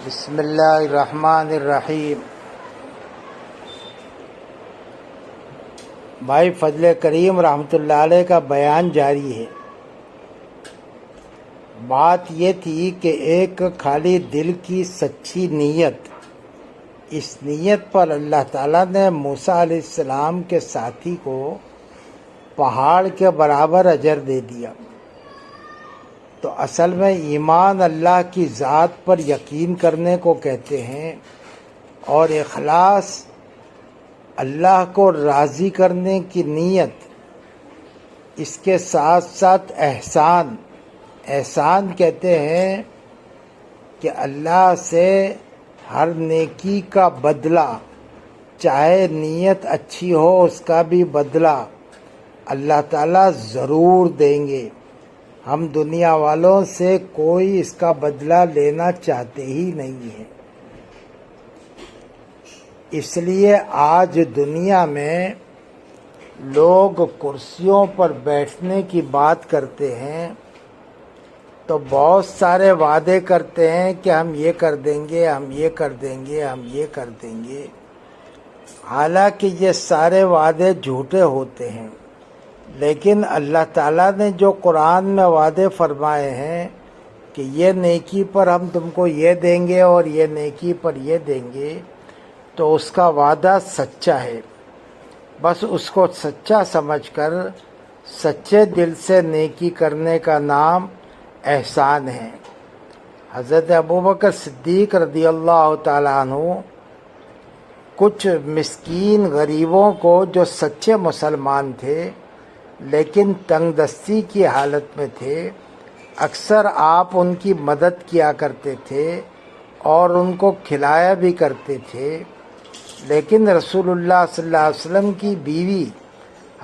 بسم اللہ الرحمن الرحیم۔ بھائی فضل کریم رحمۃ اللہ علیہ کا بیان جاری ہے۔ بات یہ تھی کہ ایک خالی دل کی سچی نیت، اس نیت پر اللہ تعالیٰ نے موسیٰ علیہ السلام کے ساتھی کو پہاڑ کے برابر اجر دے دیا۔ تو اصل میں ایمان اللہ کی ذات پر یقین کرنے کو کہتے ہیں، اور اخلاص اللہ کو راضی کرنے کی نیت، اس کے ساتھ ساتھ احسان کہتے ہیں کہ اللہ سے ہر نیکی کا بدلہ، چاہے نیت اچھی ہو اس کا بھی بدلہ اللہ تعالیٰ ضرور دیں گے۔ ہم دنیا والوں سے کوئی اس کا بدلہ لینا چاہتے ہی نہیں ہیں۔ اس لیے آج دنیا میں لوگ کرسیوں پر بیٹھنے کی بات کرتے ہیں تو بہت سارے وعدے کرتے ہیں کہ ہم یہ کر دیں گے، ہم یہ کر دیں گے، ہم یہ کر دیں گے، حالانکہ یہ سارے وعدے جھوٹے ہوتے ہیں۔ لیکن اللہ تعالیٰ نے جو قرآن میں وعدے فرمائے ہیں کہ یہ نیکی پر ہم تم کو یہ دیں گے اور یہ نیکی پر یہ دیں گے، تو اس کا وعدہ سچا ہے۔ بس اس کو سچا سمجھ کر سچے دل سے نیکی کرنے کا نام احسان ہے۔ حضرت ابوبکر صدیق رضی اللہ تعالیٰ عنہ کچھ مسکین غریبوں کو جو سچے مسلمان تھے لیکن تنگ دستی کی حالت میں تھے، اکثر آپ ان کی مدد کیا کرتے تھے اور ان کو کھلایا بھی کرتے تھے۔ لیکن رسول اللہ صلی اللہ علیہ وسلم کی بیوی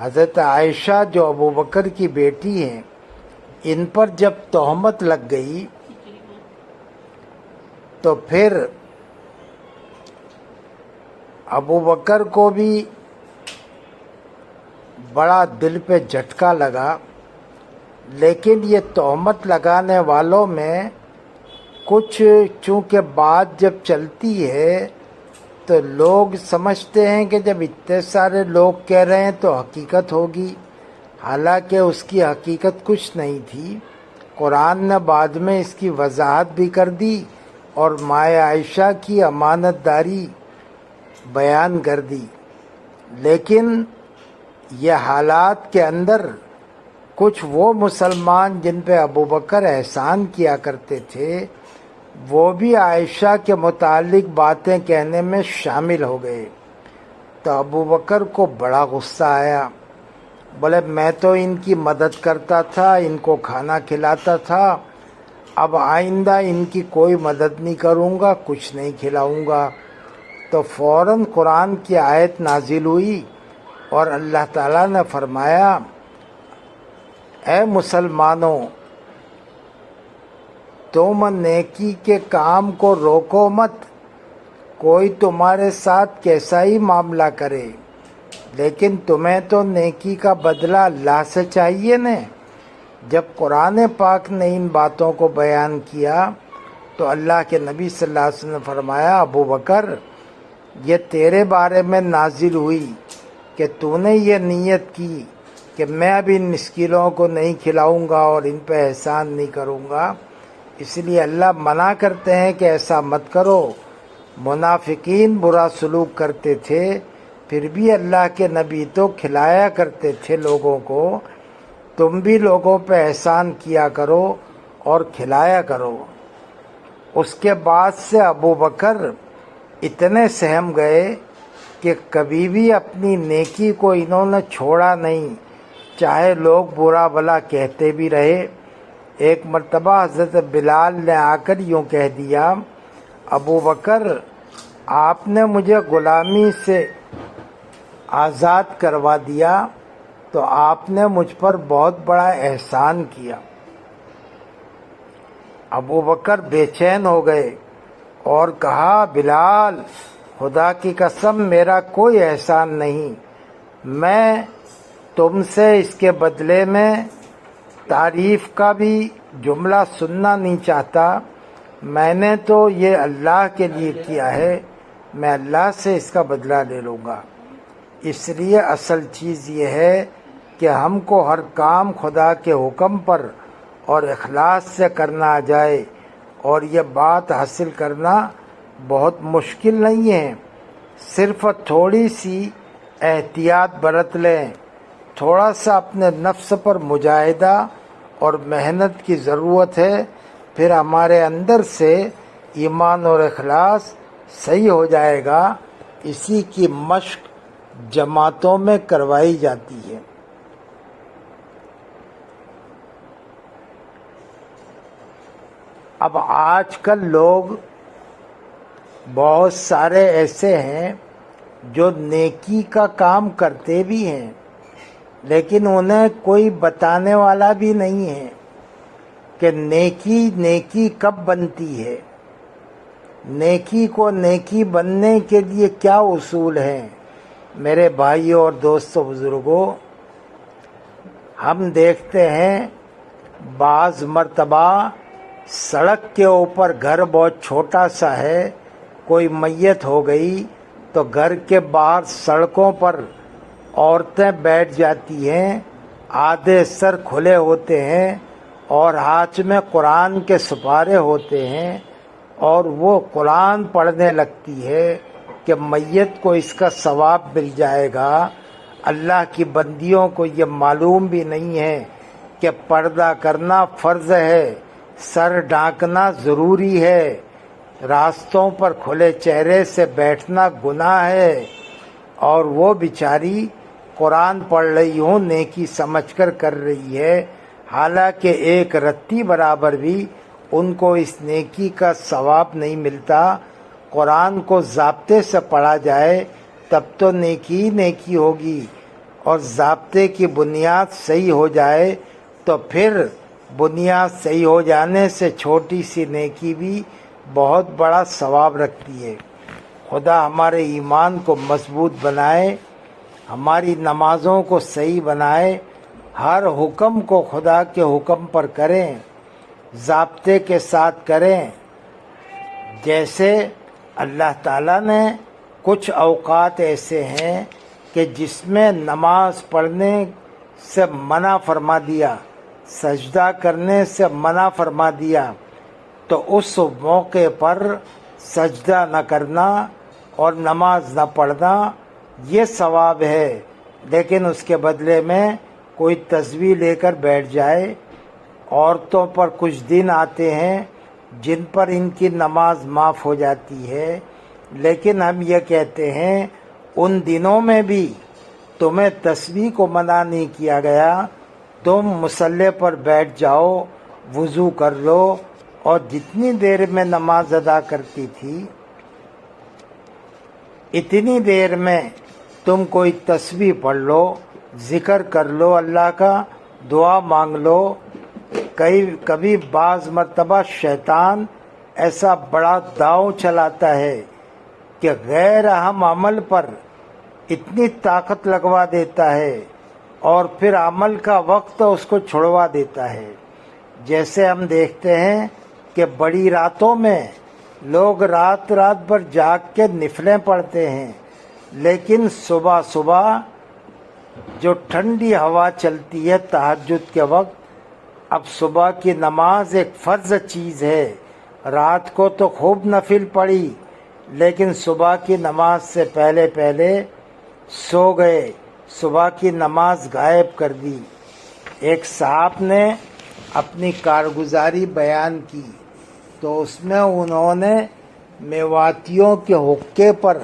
حضرت عائشہ جو ابوبکر کی بیٹی ہیں، ان پر جب تہمت لگ گئی تو پھر ابوبکر کو بھی بڑا دل پہ جھٹکا لگا۔ لیکن یہ تہمت لگانے والوں میں کچھ، چونکہ بات جب چلتی ہے تو لوگ سمجھتے ہیں کہ جب اتنے سارے لوگ کہہ رہے ہیں تو حقیقت ہوگی، حالانکہ اس کی حقیقت کچھ نہیں تھی۔ قرآن نے بعد میں اس کی وضاحت بھی کر دی اور مائیں عائشہ کی امانت داری بیان کر دی۔ لیکن یہ حالات کے اندر کچھ وہ مسلمان جن پہ ابوبکر احسان کیا کرتے تھے، وہ بھی عائشہ کے متعلق باتیں کہنے میں شامل ہو گئے۔ تو ابوبکر کو بڑا غصہ آیا، بولے میں تو ان کی مدد کرتا تھا، ان کو کھانا کھلاتا تھا، اب آئندہ ان کی کوئی مدد نہیں کروں گا، کچھ نہیں کھلاؤں گا۔ تو فوراً قرآن کی آیت نازل ہوئی اور اللہ تعالیٰ نے فرمایا، اے مسلمانوں، تم نیکی کے کام کو روکو مت، کوئی تمہارے ساتھ کیسا ہی معاملہ کرے، لیکن تمہیں تو نیکی کا بدلہ اللہ سے چاہیے نا۔ جب قرآن پاک نے ان باتوں کو بیان کیا تو اللہ کے نبی صلی اللہ علیہ وسلم نے فرمایا، ابوبکر یہ تیرے بارے میں نازل ہوئی کہ تو نے یہ نیت کی کہ میں اب ان مسکینوں کو نہیں کھلاؤں گا اور ان پہ احسان نہیں کروں گا، اس لیے اللہ منع کرتے ہیں کہ ایسا مت کرو۔ منافقین برا سلوک کرتے تھے، پھر بھی اللہ کے نبی تو کھلایا کرتے تھے لوگوں کو۔ تم بھی لوگوں پہ احسان کیا کرو اور کھلایا کرو۔ اس کے بعد سے ابوبکر اتنے سہم گئے کہ کبھی بھی اپنی نیکی کو انہوں نے چھوڑا نہیں، چاہے لوگ برا بھلا کہتے بھی رہے۔ ایک مرتبہ حضرت بلال نے آ کر یوں کہہ دیا، ابوبکر آپ نے مجھے غلامی سے آزاد کروا دیا تو آپ نے مجھ پر بہت بڑا احسان کیا۔ ابوبکر بے چین ہو گئے اور کہا، بلال خدا کی قسم میرا کوئی احسان نہیں، میں تم سے اس کے بدلے میں تعریف کا بھی جملہ سننا نہیں چاہتا، میں نے تو یہ اللہ کے لیے کیا ہے، میں اللہ سے اس کا بدلہ لے لوں گا۔ اس لیے اصل چیز یہ ہے کہ ہم کو ہر کام خدا کے حکم پر اور اخلاص سے کرنا آ جائے، اور یہ بات حاصل کرنا بہت مشکل نہیں ہے۔ صرف تھوڑی سی احتیاط برت لیں، تھوڑا سا اپنے نفس پر مجاہدہ اور محنت کی ضرورت ہے، پھر ہمارے اندر سے ایمان اور اخلاص صحیح ہو جائے گا۔ اسی کی مشق جماعتوں میں کروائی جاتی ہے۔ اب آج کل لوگ بہت سارے ایسے ہیں جو نیکی کا کام کرتے بھی ہیں، لیکن انہیں کوئی بتانے والا بھی نہیں ہے کہ نیکی کب بنتی ہے، نیکی کو نیکی بننے کے لیے کیا اصول ہیں۔ میرے بھائیوں اور دوستوں بزرگوں، ہم دیکھتے ہیں بعض مرتبہ سڑک کے اوپر گھر بہت چھوٹا سا ہے، کوئی میت ہو گئی تو گھر کے باہر سڑکوں پر عورتیں بیٹھ جاتی ہیں، آدھے سر کھلے ہوتے ہیں اور ہاتھ میں قرآن کے سپارے ہوتے ہیں، اور وہ قرآن پڑھنے لگتی ہے کہ میت کو اس کا ثواب مل جائے گا۔ اللہ کی بندیوں کو یہ معلوم بھی نہیں ہے کہ پردہ کرنا فرض ہے، سر ڈھانکنا ضروری ہے، راستوں پر کھلے چہرے سے بیٹھنا گناہ ہے، اور وہ بیچاری قرآن پڑھ رہی ہوں نیکی سمجھ کر کر رہی ہے، حالانکہ ایک رتی برابر بھی ان کو اس نیکی کا ثواب نہیں ملتا۔ قرآن کو ضابطے سے پڑھا جائے تب تو نیکی نیکی ہوگی، اور ضابطے کی بنیاد صحیح ہو جائے تو پھر بنیاد صحیح ہو جانے سے چھوٹی سی نیکی بھی بہت بڑا ثواب رکھتی ہے۔ خدا ہمارے ایمان کو مضبوط بنائے، ہماری نمازوں کو صحیح بنائے، ہر حکم کو خدا کے حکم پر کریں، ضابطے کے ساتھ کریں۔ جیسے اللہ تعالیٰ نے کچھ اوقات ایسے ہیں کہ جس میں نماز پڑھنے سے منع فرما دیا، سجدہ کرنے سے منع فرما دیا، تو اس موقع پر سجدہ نہ کرنا اور نماز نہ پڑھنا یہ ثواب ہے، لیکن اس کے بدلے میں کوئی تسبیح لے کر بیٹھ جائے۔ عورتوں پر کچھ دن آتے ہیں جن پر ان کی نماز معاف ہو جاتی ہے، لیکن ہم یہ کہتے ہیں ان دنوں میں بھی تمہیں تسبیح کو منع نہیں کیا گیا، تم مصلی پر بیٹھ جاؤ، وضو کر لو، اور جتنی دیر میں نماز ادا کرتی تھی اتنی دیر میں تم کوئی تسبیح پڑھ لو، ذکر کر لو، اللہ کا دعا مانگ لو۔ کبھی بعض مرتبہ شیطان ایسا بڑا داؤ چلاتا ہے کہ غیر اہم عمل پر اتنی طاقت لگوا دیتا ہے اور پھر عمل کا وقت اس کو چھڑوا دیتا ہے۔ جیسے ہم دیکھتے ہیں کہ بڑی راتوں میں لوگ رات بھر جاگ کے نفلیں پڑھتے ہیں، لیکن صبح جو ٹھنڈی ہوا چلتی ہے تہجد کے وقت، اب صبح کی نماز ایک فرض چیز ہے، رات کو تو خوب نفل پڑھی لیکن صبح کی نماز سے پہلے سو گئے، صبح کی نماز غائب کر دی۔ ایک صاحب نے اپنی کارگزاری بیان کی تو اس میں انہوں نے میواتیوں کے حقے پر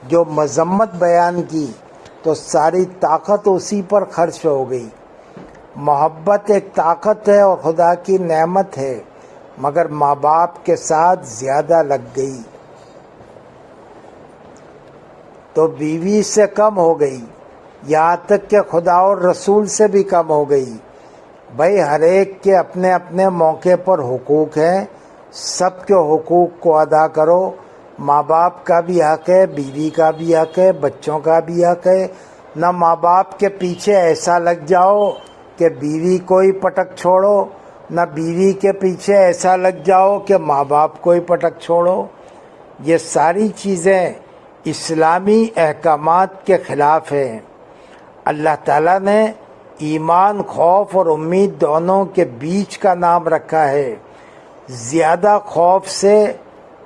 جو مذمت بیان کی تو ساری طاقت اسی پر خرچ ہو گئی۔ محبت ایک طاقت ہے اور خدا کی نعمت ہے، مگر ماں باپ کے ساتھ زیادہ لگ گئی تو بیوی سے کم ہو گئی، یہاں تک کہ خدا اور رسول سے بھی کم ہو گئی۔ بھائی ہر ایک کے اپنے اپنے موقع پر حقوق ہیں، سب کے حقوق کو ادا کرو۔ ماں باپ کا بھی حق ہے، بیوی کا بھی حق ہے، بچوں کا بھی حق ہے۔ نہ ماں باپ کے پیچھے ایسا لگ جاؤ کہ بیوی کو ہی پٹک چھوڑو نہ بیوی کے پیچھے ایسا لگ جاؤ کہ ماں باپ کو ہی پٹک چھوڑو۔ یہ ساری چیزیں اسلامی احکامات کے خلاف ہیں۔ اللہ تعالیٰ نے ایمان، خوف اور امید دونوں کے بیچ کا نام رکھا ہے۔ زیادہ خوف سے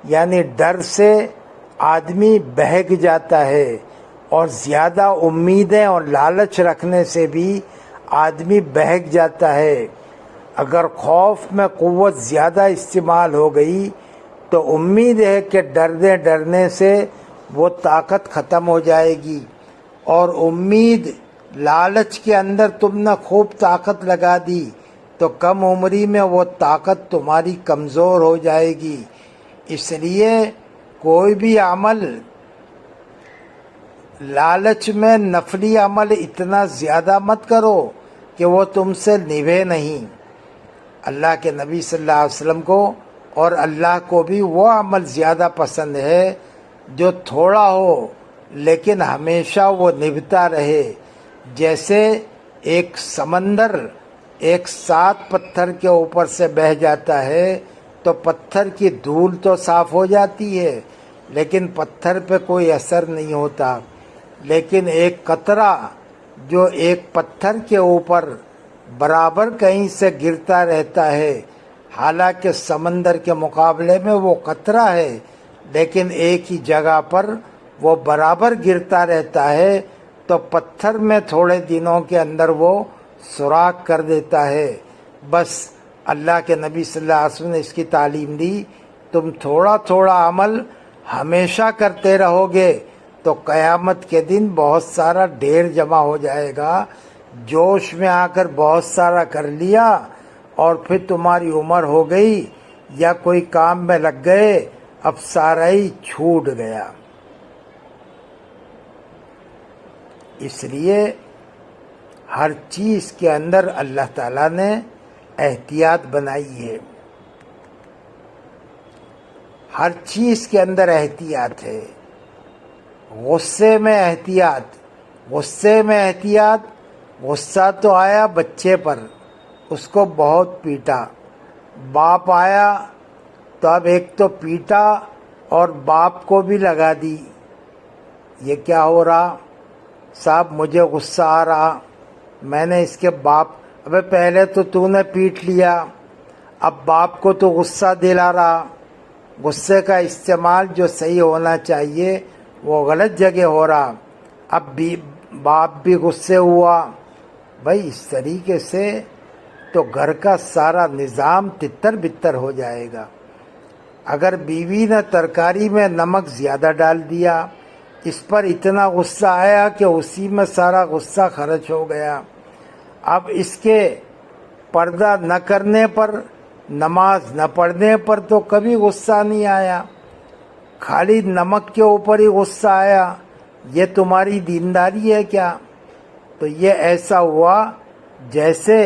یعنی ڈر سے آدمی بہک جاتا ہے، اور زیادہ امیدیں اور لالچ رکھنے سے بھی آدمی بہک جاتا ہے۔ اگر خوف میں قوت زیادہ استعمال ہو گئی تو امید ہے کہ ڈرنے سے وہ طاقت ختم ہو جائے گی، اور امید لالچ کے اندر تم نے خوب طاقت لگا دی تو کم عمری میں وہ طاقت تمہاری کمزور ہو جائے گی۔ اس لیے کوئی بھی عمل لالچ میں نفلی عمل اتنا زیادہ مت کرو کہ وہ تم سے نبھے نہیں۔ اللہ کے نبی صلی اللہ علیہ وسلم کو اور اللہ کو بھی وہ عمل زیادہ پسند ہے جو تھوڑا ہو لیکن ہمیشہ وہ نبھتا رہے۔ جیسے ایک سمندر ایک 7 پتھر کے اوپر سے بہہ جاتا ہے تو پتھر کی دھول تو صاف ہو جاتی ہے لیکن پتھر پہ کوئی اثر نہیں ہوتا، لیکن ایک قطرہ جو ایک پتھر کے اوپر برابر کہیں سے گرتا رہتا ہے، حالانکہ سمندر کے مقابلے میں وہ قطرہ ہے لیکن ایک ہی جگہ پر وہ برابر گرتا رہتا ہے، تو پتھر میں تھوڑے دنوں کے اندر وہ سوراخ کر دیتا ہے۔ بس اللہ کے نبی صلی اللہ علیہ وسلم نے اس کی تعلیم دی، تم تھوڑا تھوڑا عمل ہمیشہ کرتے رہو گے تو قیامت کے دن بہت سارا ڈھیر جمع ہو جائے گا۔ جوش میں آ کر بہت سارا کر لیا اور پھر تمہاری عمر ہو گئی یا کوئی کام میں لگ گئے، اب سارا ہی چھوٹ گیا۔ اس لیے ہر چیز کے اندر اللہ تعالیٰ نے احتیاط بنائی ہے، ہر چیز کے اندر احتیاط ہے۔ غصے میں احتیاط، غصہ تو آیا بچے پر، اس کو بہت پیٹا، باپ آیا تو اب ایک تو پیٹا اور باپ کو بھی لگا دی۔ یہ کیا ہو رہا صاحب؟ مجھے غصہ آ رہا، میں نے اس کے باپ، ابے پہلے تو نے پیٹ لیا، اب باپ کو تو غصہ دلا رہا۔ غصے کا استعمال جو صحیح ہونا چاہیے وہ غلط جگہ ہو رہا، اب بھی باپ بھی غصے ہوا۔ بھائی اس طریقے سے تو گھر کا سارا نظام تتر بتر ہو جائے گا۔ اگر بیوی نے ترکاری میں نمک زیادہ ڈال دیا، اس پر اتنا غصہ آیا کہ اسی میں سارا غصہ خرچ ہو گیا، اب اس کے پردہ نہ کرنے پر، نماز نہ پڑھنے پر تو کبھی غصہ نہیں آیا، خالی نمک کے اوپر ہی غصہ آیا۔ یہ تمہاری دینداری ہے کیا؟ تو یہ ایسا ہوا جیسے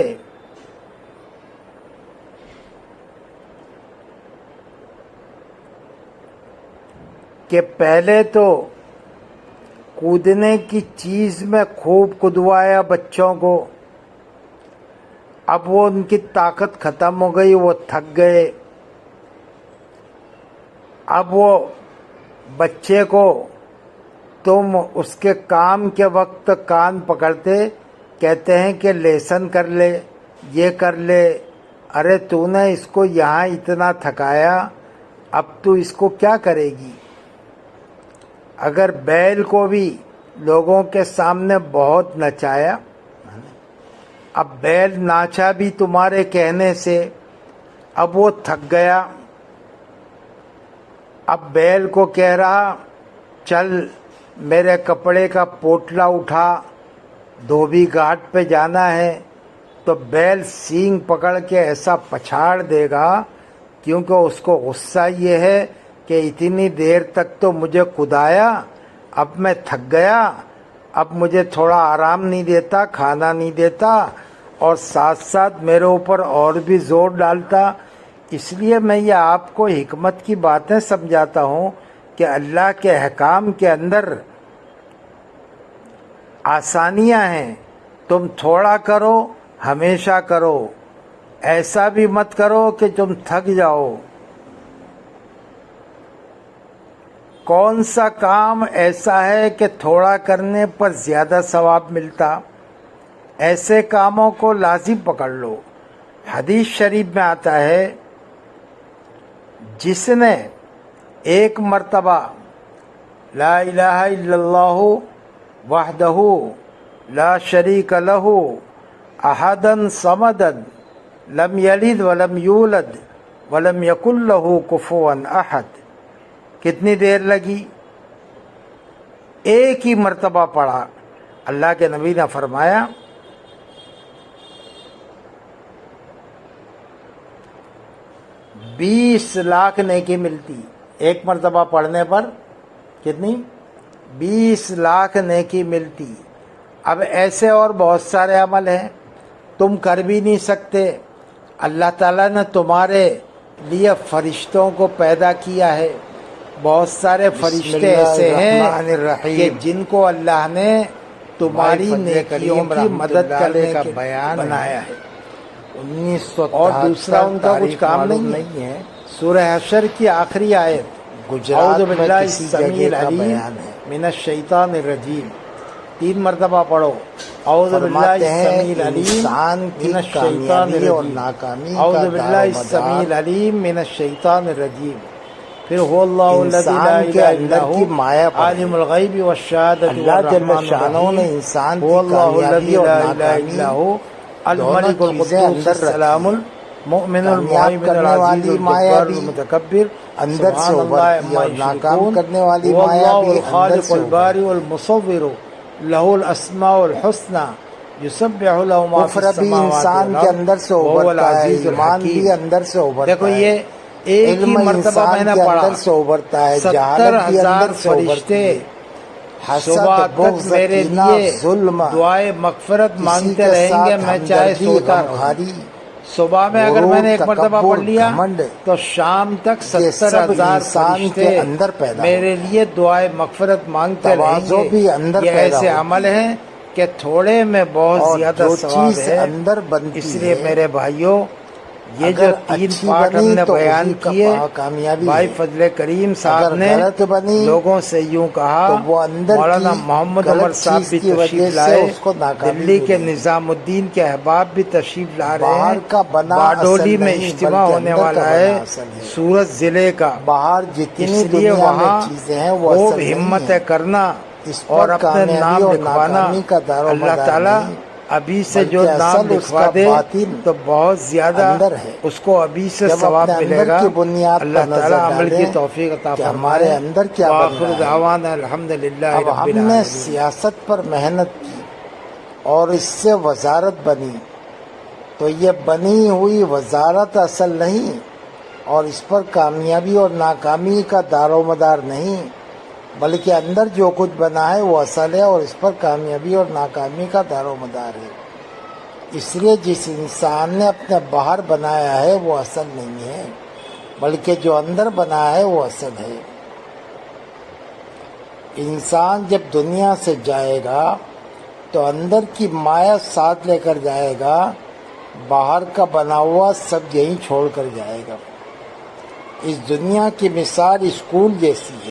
کہ پہلے تو کودنے کی چیز میں خوب کودوایا بچوں کو، اب وہ ان کی طاقت ختم ہو گئی، وہ تھک گئے، اب وہ بچے کو تم اس کے کام کے وقت کان پکڑتے کہتے ہیں کہ لیسن کر لے، یہ کر لے، ارے تو نے اس کو یہاں اتنا تھکایا، اب تو اس کو کیا کرے گی؟ اگر بیل کو بھی لوگوں کے سامنے بہت نچایا، اب بیل ناچا بھی تمہارے کہنے سے، اب وہ تھک گیا، اب بیل کو کہہ رہا چل میرے کپڑے کا پوٹلا اٹھا، دھوبی گھاٹ پہ جانا ہے، تو بیل سینگ پکڑ کے ایسا پچھاڑ دے گا، کیونکہ اس کو غصہ یہ ہے کہ اتنی دیر تک تو مجھے کدایا، اب میں تھک گیا، اب مجھے تھوڑا آرام نہیں دیتا، کھانا نہیں دیتا، اور ساتھ ساتھ میرے اوپر اور بھی زور ڈالتا۔ اس لیے میں یہ آپ کو حکمت کی باتیں سمجھاتا ہوں کہ اللہ کے احکام کے اندر آسانیاں ہیں، تم تھوڑا کرو ہمیشہ کرو، ایسا بھی مت کرو کہ تم تھک جاؤ۔ کون سا کام ایسا ہے کہ تھوڑا کرنے پر زیادہ ثواب ملتا؟ ایسے کاموں کو لازم پکڑ لو۔ حدیث شریف میں آتا ہے، جس نے ایک مرتبہ لا الہ الا اللہ وحدہ لا شریک لہ احدا صمدا لم یلد ولم یولد ولم یکن لہ کفوا احد، کتنی دیر لگی؟ ایک ہی مرتبہ پڑھا۔ اللہ کے نبی نے فرمایا 20 لاکھ نیکی ملتی۔ ایک مرتبہ پڑھنے پر کتنی؟ 20 لاکھ نیکی ملتی۔ اب ایسے اور بہت سارے عمل ہیں تم کر بھی نہیں سکتے۔ اللہ تعالیٰ نے تمہارے لیے فرشتوں کو پیدا کیا ہے۔ بہت سارے فرشتے ایسے ہیں کہ جن کو اللہ نے تمہاری نیکیوں کی مدد کرنے کا بیان بنایا ہے۔ 1900 اور دوسرا ان کا کچھ کام نہیں ہے۔ سورہ حشر کی آخری آیت، اعوذ باللہ السمیع العلیم من الشیطان الرجیم، 3 مرتبہ پڑھو۔ اعوذ باللہ السمیع العلیم من الشیطان الرجیم، اعوذ باللہ السمیع العلیم من الشیطان الرجیم، پھر هو اللہ الذی لا الہ الا هو عالم الغیب والشہادۃ والرحمن الرحیم، هو اللہ الذی لا الہ الا هو الملک القدوس السلام المؤمن المہیمن العزیز الجبار المتکبر، اندر سے ابھرتی اور ناکام کرنے والی هو مایا اللہ بھی الخالق الباری المصور له الاسماء الحسنى یسبح له ما فی کفر بھی السماوات انسان کے اندر سے وهو ابھرتا ہے، العزیز ایمان بھی الحکیم۔ اندر سے ابھرتا ہے۔ دیکھو یہ ایک ہی علم مرتبہ میں انسان نے کے پڑھا، اندر سے ابھرتا ہے، جہالت بھی 70,000 اندر سے ابھرتی فرشتے ہے۔ صبح حسد، تک بغض، میرے کینہ، لیے ظلم، دعائے مغفرت کسی مانگتے کے رہیں گے، ساتھ میں چاہے ہمدردی، سوتا رہوں۔ غمخواری، صبح میں اگر میں نے ایک مرتبہ تکبر، پڑھ لیا گھمنڈ، تو شام تک یہ سب 70,000 انسان فرشتے کے اندر پیدا میرے لیے دعائے مغفرت مانگتے رہیں تواضع گے۔ بھی اندر یہ پیدا ایسے ہوتی عمل ہے۔ ہیں کہ تھوڑے میں بہت اور زیادہ جو ثواب چیز ہے۔ اندر بنتی اس لیے ہے، میرے بھائیوں، یہ جو اگر 3 اچھی پارٹ ہم بنی نے تو بیان اسی کا کیے، کامیابی بھائی ہے۔ فضل کریم صاحب اگر نے غلط بنی لوگوں سے یوں کہا، تو وہ اندر مولانا کی محمد غلط عمر صاحب چیز بھی کی وجہ تشریف سے لائے، اس کو ناکامی دلی کے ملی۔ نظام الدین کے احباب بھی تشریف لا رہے باہر ہیں۔ کا بنا باڈولی اصل میں نہیں، اجتماع بلکہ ہونے اندر کا والا بنا ہے اصل ہے۔ سورت ضلع کا، باہر اس جتنی لیے دنیا میں وہاں چیزیں ہیں وہ خوب اصل نہیں ہمتیں ہیں۔ کرنا اس اور پر اپنے کامیابی نام اور لکھوانا۔ ناکامی کا دار و اللہ مدار تعالیٰ نہیں، ابھی سے جو بلکہ نام اصل اس لکھوا کا دے باطن تو بہت زیادہ اندر ہے۔ اس کو ابھی سے جب ثواب اپنے ملے اندر گا۔ کی بنیاد پر اللہ تعالیٰ نظر عمل کی ڈالیں توفیق عطا کہ فرمائے۔ ہمارے اندر کیا بن وآخر رہا ہے۔ دعوانا الحمدللہ اب رب ہم نے العالمین۔ سیاست پر محنت کی اور اس سے وزارت بنی، تو یہ بنی ہوئی وزارت اصل نہیں، اور اس پر کامیابی اور ناکامی کا دار و مدار نہیں، بلکہ اندر جو کچھ بنا ہے وہ اصل ہے، اور اس پر کامیابی اور ناکامی کا دار و مدار ہے۔ اس لیے جس انسان نے اپنے باہر بنایا ہے وہ اصل نہیں ہے، بلکہ جو اندر بنا ہے وہ اصل ہے۔ انسان جب دنیا سے جائے گا تو اندر کی مایا ساتھ لے کر جائے گا، باہر کا بنا ہوا سب یہیں چھوڑ کر جائے گا۔ اس دنیا کی مثال اسکول جیسی ہے۔